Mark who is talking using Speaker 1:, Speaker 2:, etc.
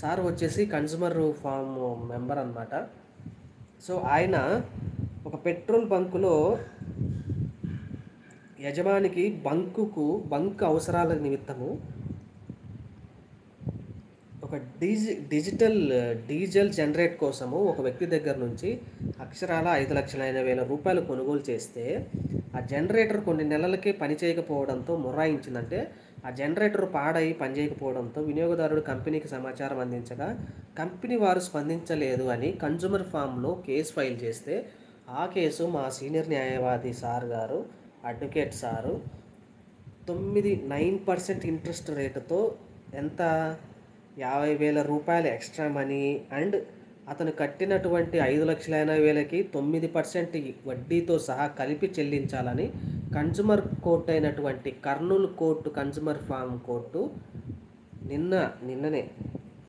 Speaker 1: Sir వచ్చేసి consumer form member అనమాట. So ఆయన ఒక పెట్రోల్ బంకులో యజమానికి బంక్ అవసరాల నిమిత్తము ఒక డిజిటల్ డీజిల్ జనరేట్ కోసము ఒక వ్యక్తి దగ్గర నుంచి అక్షరాల 5,80,000 రూపాయలు కొనుగోలు చేస్తే ఆ జనరేటర్ కొన్ని నెలలకే పని చేయకపోవడంతో మొరాయించిందంటే ఆ జనరేటర్ పాడై పనిచేయకపోవడంతో వినియోగదారుడు కంపెనీకి సమాచారం అందించగా కంపెనీ వారు స్పందించలేదు అని కన్జ్యూమర్ ఫామ్లో కేసు ఫైల్ చేస్తే ఆ కేసు మా సీనియర్ న్యాయవాది సార్ గారు, అడ్వకేట్ సారు 9% ఇంట్రెస్ట్ రేటుతో ఎంత 50,000 రూపాయలు ఎక్స్ట్రా మనీ అండ్ అతను కట్టినటువంటి 5,80,000కి 9% వడ్డీతో సహా కలిపి చెల్లించాలని కన్జ్యూమర్ కోర్టు అయినటువంటి Kurnool court consumer forum court నిన్ననే